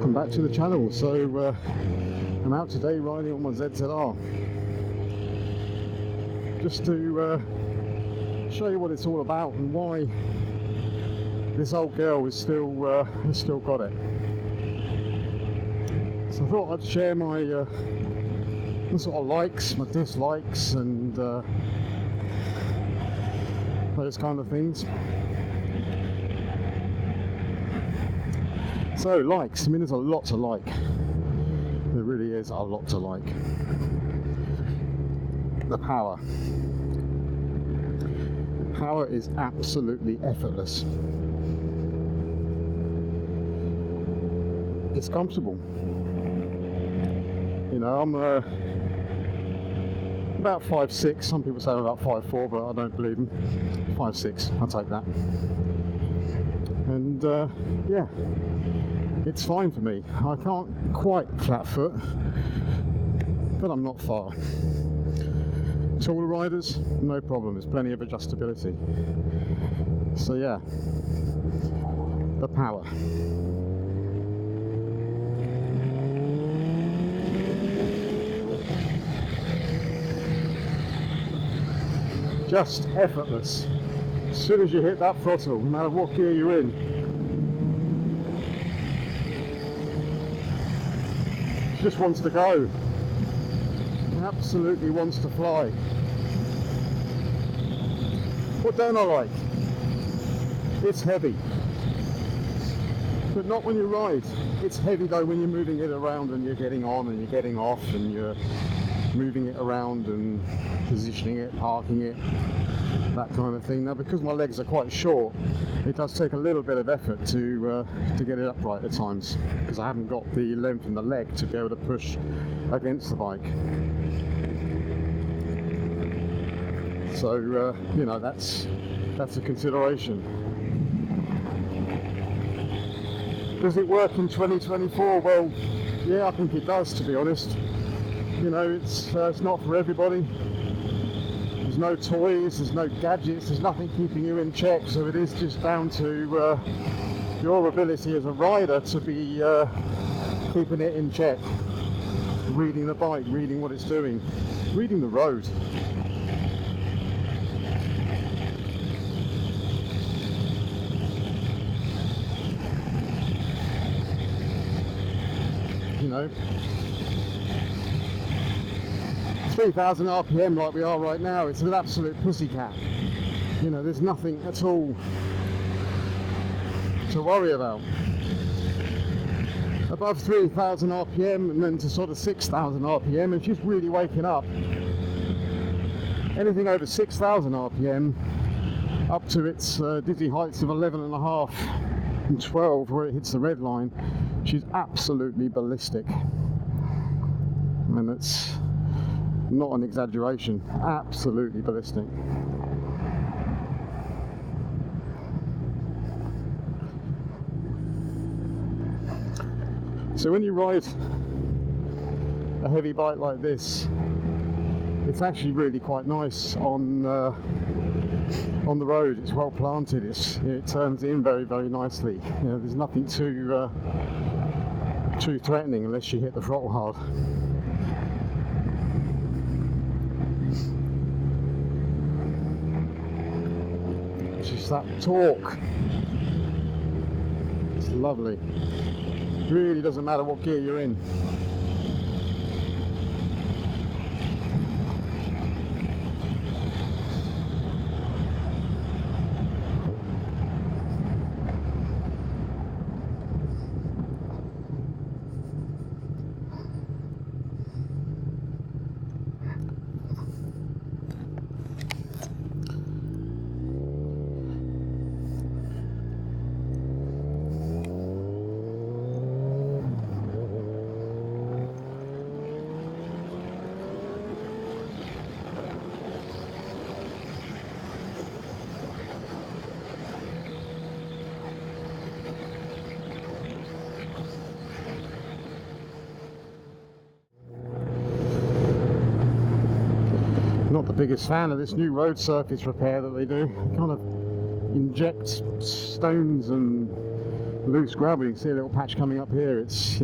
welcome back to the channel. So I'm out today riding on my ZZR just to show you what it's all about and why this old girl is still got it. So I thought I'd share my sort of likes, my dislikes, and those kind of things. So likes, I mean, there's a lot to like. There really is a lot to like. The power. Power is absolutely effortless. It's comfortable. You know, I'm about 5'6". Some people say I'm about 5'4", but I don't believe them. 5'6", I'll take that. And yeah, it's fine for me. I can't quite flat foot, but I'm not far. Taller riders, no problem. There's plenty of adjustability. So yeah, the power. Just effortless. As soon as you hit that throttle, no matter what gear you're in, it just wants to go. It absolutely wants to fly. What don't I like? It's heavy. But not when you ride. It's heavy though when you're moving it around and you're getting on and you're getting off and you're moving it around and positioning it, parking it, that kind of thing. Now, because my legs are quite short, it does take a little bit of effort to get it upright at times, because I haven't got the length in the leg to be able to push against the bike. So you know, that's a consideration. Does it work in 2024? Well, yeah, I think it does, to be honest. You know, it's not for everybody. There's no toys, there's no gadgets, there's nothing keeping you in check, so it is just down to your ability as a rider to be keeping it in check, reading the bike, reading what it's doing, reading the road. You know, 3,000 RPM like we are right now, it's an absolute pussycat. You know, there's nothing at all to worry about. Above 3,000 RPM and then to sort of 6,000 RPM, it's just really waking up. Anything over 6,000 RPM up to its dizzy heights of 11.5 and 12 where it hits the red line, she's absolutely ballistic. And it's not an exaggeration, absolutely ballistic. So when you ride a heavy bike like this, it's actually really quite nice on the road. It's well planted, it turns in very, very nicely. You know, there's nothing too threatening unless you hit the throttle hard. Just that torque, it's lovely. It really doesn't matter what gear you're in. Not the biggest fan of this new road surface repair that they do. Kind of inject stones and loose gravel. You can see a little patch coming up here. It's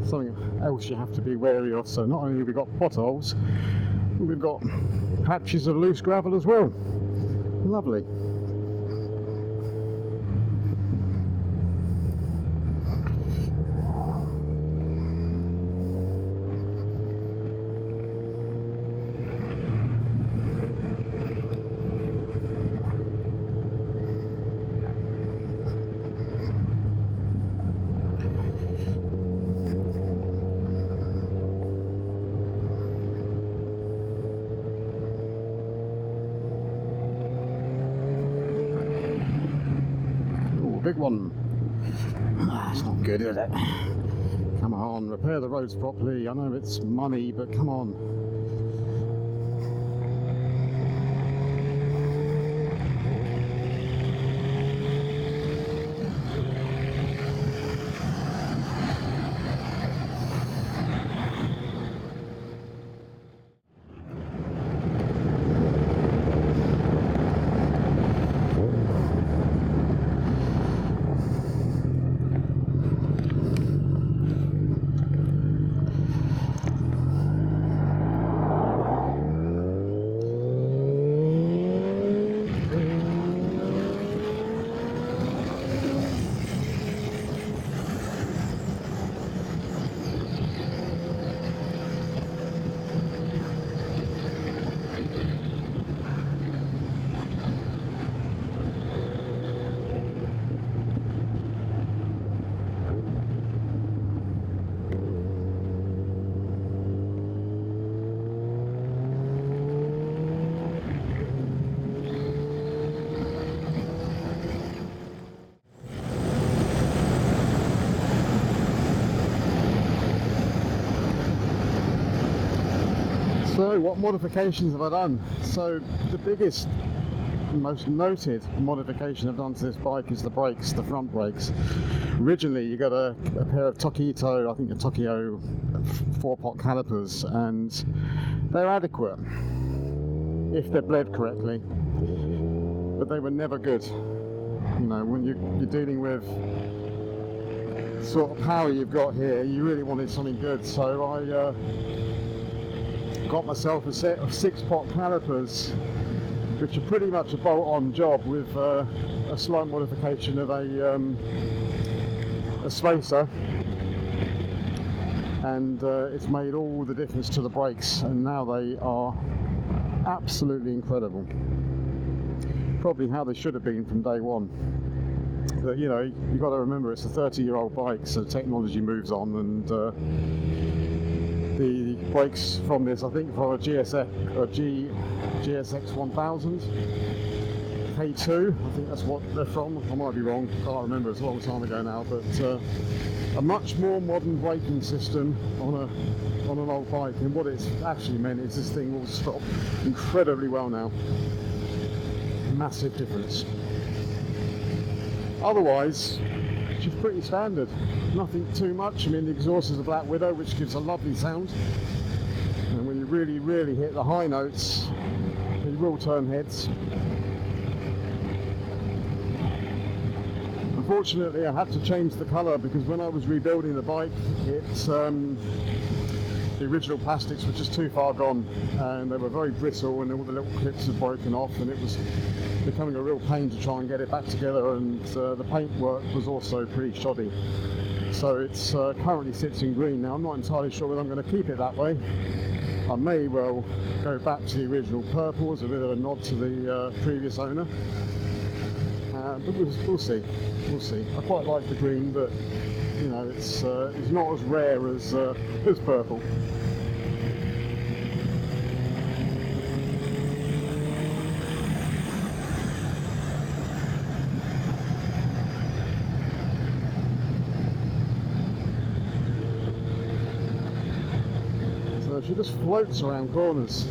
something else you have to be wary of. So not only have we got potholes, we've got patches of loose gravel as well. Lovely. Big one. That's not good, is it? Come on, repair the roads properly. I know it's money, but come on. So what modifications have I done? So the biggest, most noted modification I've done to this bike is the brakes, the front brakes. Originally you got a pair of Tokito, I think a Tokyo 4-pot calipers, and they're adequate if they're bled correctly, but they were never good. You know, when you're dealing with the sort of power you've got here, you really wanted something good. So I got myself a set of 6-pot calipers, which are pretty much a bolt-on job with a slight modification of a spacer, and it's made all the difference to the brakes, and now they are absolutely incredible. Probably how they should have been from day one. But you know, you've got to remember it's a 30-year-old bike, so technology moves on, and the brakes from this, I think for a GSX 1000 K2, I think that's what they're from. I might be wrong, can't remember, it's a long time ago now, but a much more modern braking system on an old bike, and what it's actually meant is this thing will stop incredibly well now. Massive difference. Otherwise, she's pretty standard, nothing too much. I mean, the exhaust is a Black Widow, which gives a lovely sound, and when you really hit the high notes, you will turn heads. Unfortunately, I had to change the colour because when I was rebuilding the bike, the original plastics were just too far gone, and they were very brittle, and all the little clips had broken off, and it was becoming a real pain to try and get it back together, and the paintwork was also pretty shoddy. So it's currently sits in green now. I'm not entirely sure whether I'm going to keep it that way. I may well go back to the original purple as a bit of a nod to the previous owner, but we'll see. We'll see. I quite like the green, but you know, it's not as rare as purple. So she just floats around corners.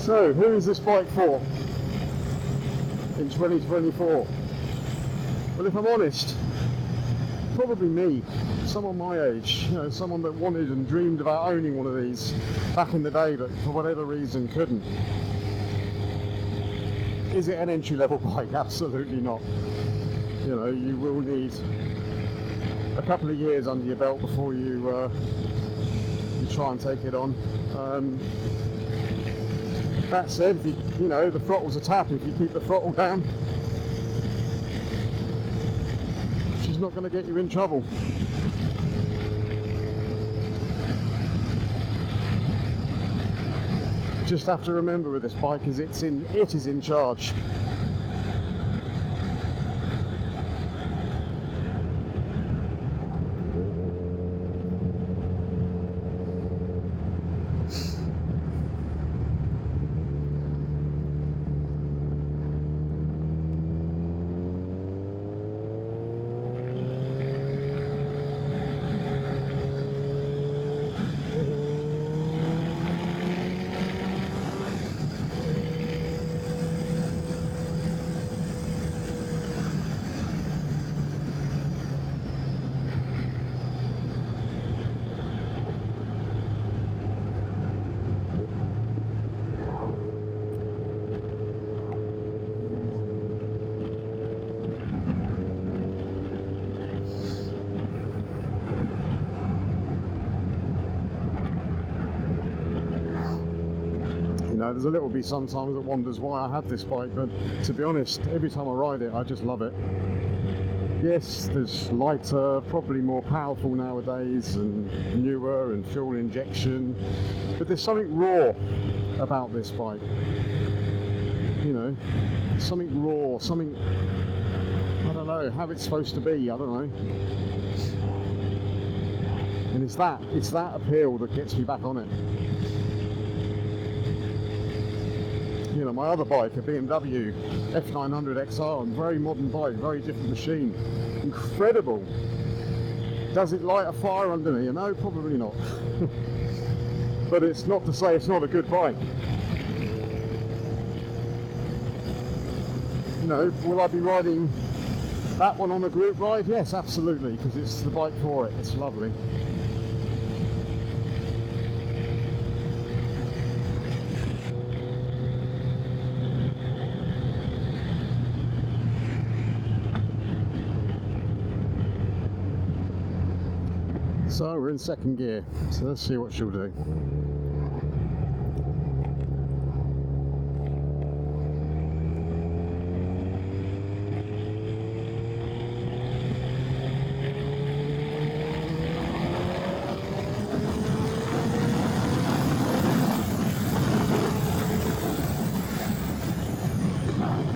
So, who is this bike for in 2024? Well, if I'm honest, probably me, someone my age, you know, someone that wanted and dreamed about owning one of these back in the day, but for whatever reason couldn't. Is it an entry-level bike? Absolutely not. You know, you will need a couple of years under your belt before you try and take it on. That said, if you know, the throttle's a tap. If you keep the throttle down, she's not going to get you in trouble. Just have to remember with this bike is it is in charge. There's a little bit sometimes that wonders why I had this bike, but to be honest, every time I ride it, I just love it. Yes, there's lighter, probably more powerful nowadays, and newer, and fuel injection, but there's something raw about this bike. You know, something raw, something, I don't know, how it's supposed to be, I don't know. And it's that appeal that gets me back on it. You know, my other bike, a BMW F900 XR, a very modern bike, very different machine. Incredible. Does it light a fire under me? No, probably not. But it's not to say it's not a good bike. You know, will I be riding that one on a group ride? Yes, absolutely, because it's the bike for it. It's lovely. So we're in second gear, so let's see what she'll do.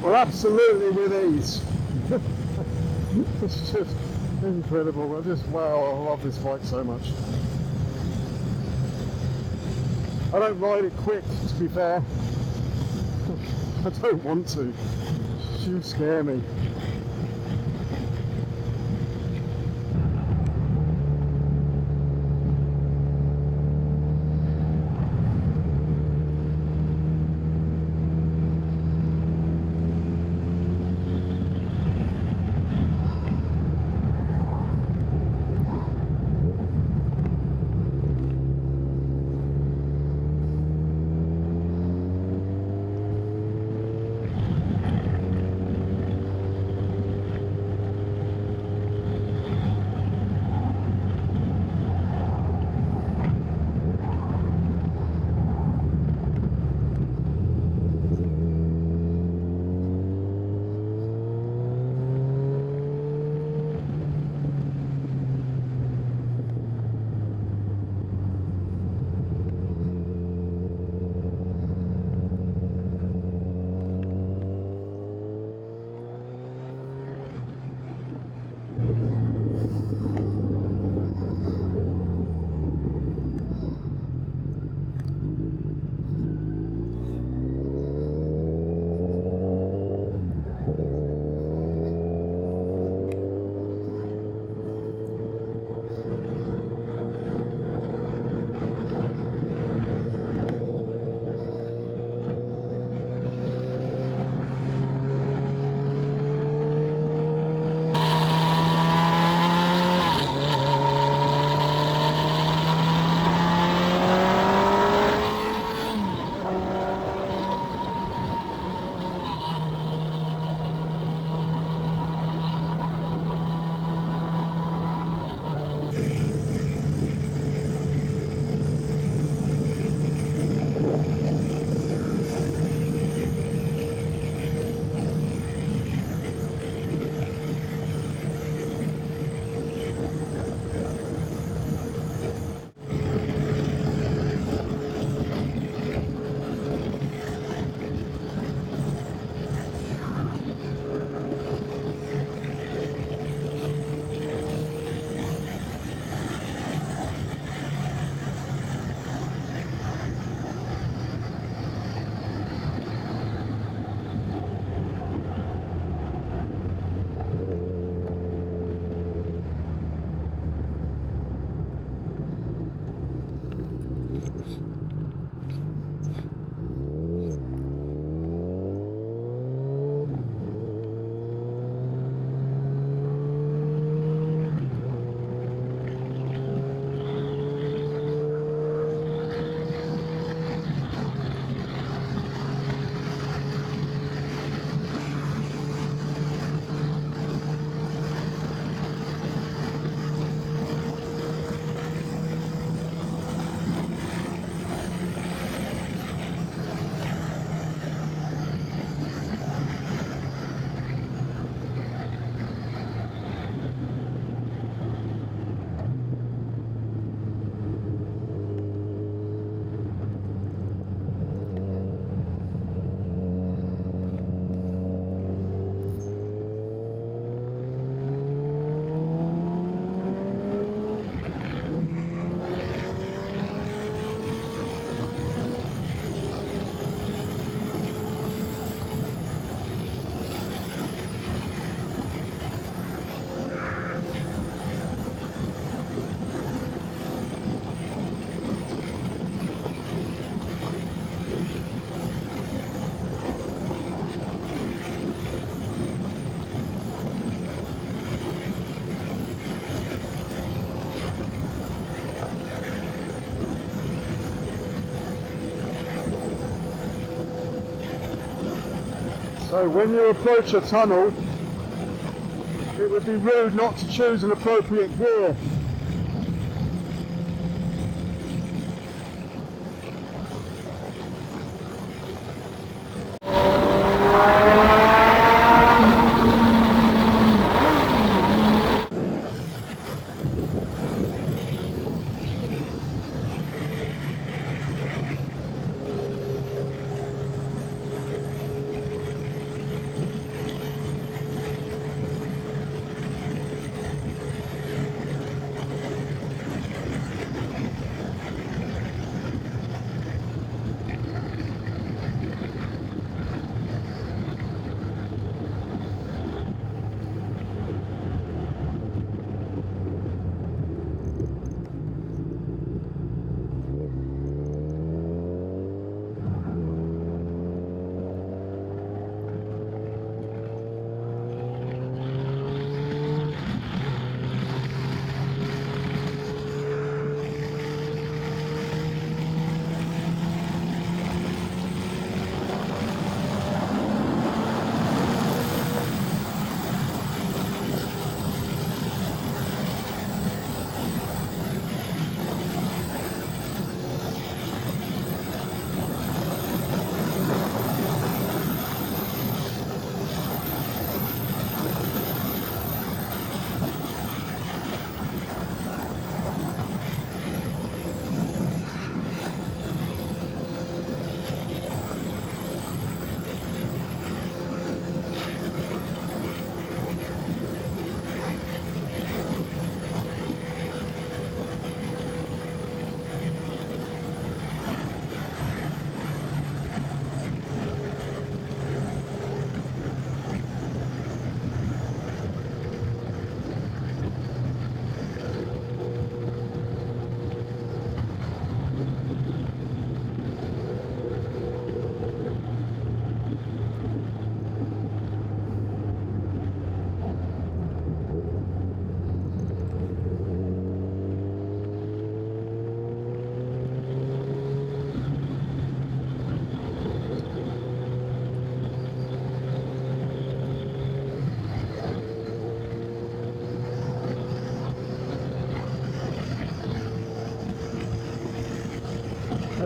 Well, absolutely with ease. It's just incredible. Wow, I love this bike so much. I don't ride it quick, to be fair. I don't want to. She'll scare me. So when you approach a tunnel, it would be rude not to choose an appropriate gear.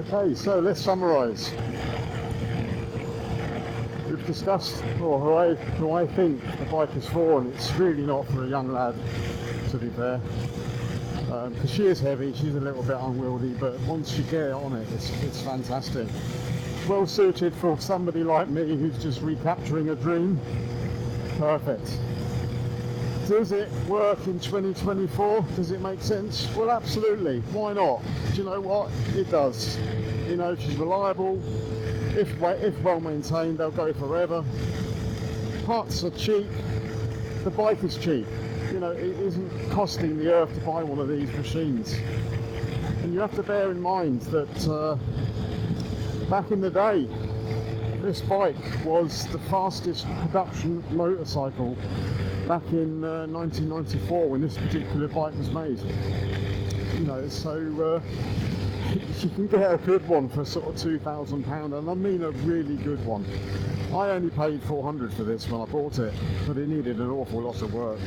Okay, so let's summarise. We've discussed who I think the bike is for, and it's really not for a young lad, to be fair. Because she is heavy, she's a little bit unwieldy, but once you get on it, it's fantastic. Well suited for somebody like me who's just recapturing a dream. Perfect. Does it work in 2024? Does it make sense? Well, absolutely. Why not? Do you know what? It does. You know, she's reliable. If well maintained, they'll go forever. Parts are cheap. The bike is cheap. You know, it isn't costing the earth to buy one of these machines. And you have to bear in mind that back in the day, this bike was the fastest production motorcycle back in 1994 when this particular bike was made. You know, so you can get a good one for sort of £2,000, and I mean a really good one. I only paid £400 for this when I bought it, but it needed an awful lot of work,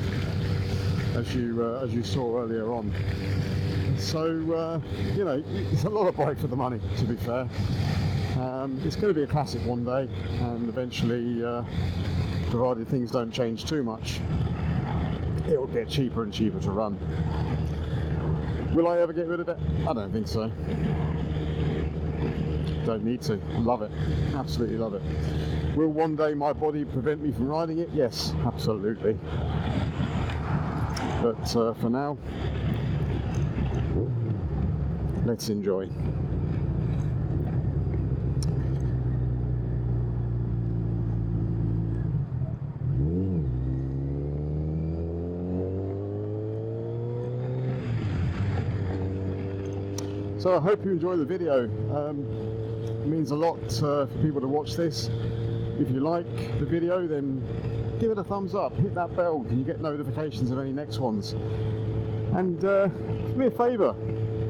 as you saw earlier on. So you know, it's a lot of bike for the money, to be fair. It's going to be a classic one day, and eventually, provided things don't change too much, it will get cheaper and cheaper to run. Will I ever get rid of it? I don't think so. Don't need to. Love it. Absolutely love it. Will one day my body prevent me from riding it? Yes, absolutely. But for now, let's enjoy. So I hope you enjoy the video. It means a lot for people to watch this. If you like the video, then give it a thumbs up, hit that bell, and you get notifications of any next ones. And do me a favour,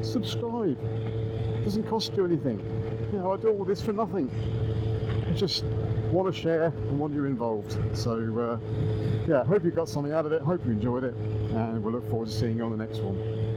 subscribe. It doesn't cost you anything. You know, I do all this for nothing. just want to share and want you involved. So yeah, hope you got something out of it, hope you enjoyed it, and we'll look forward to seeing you on the next one.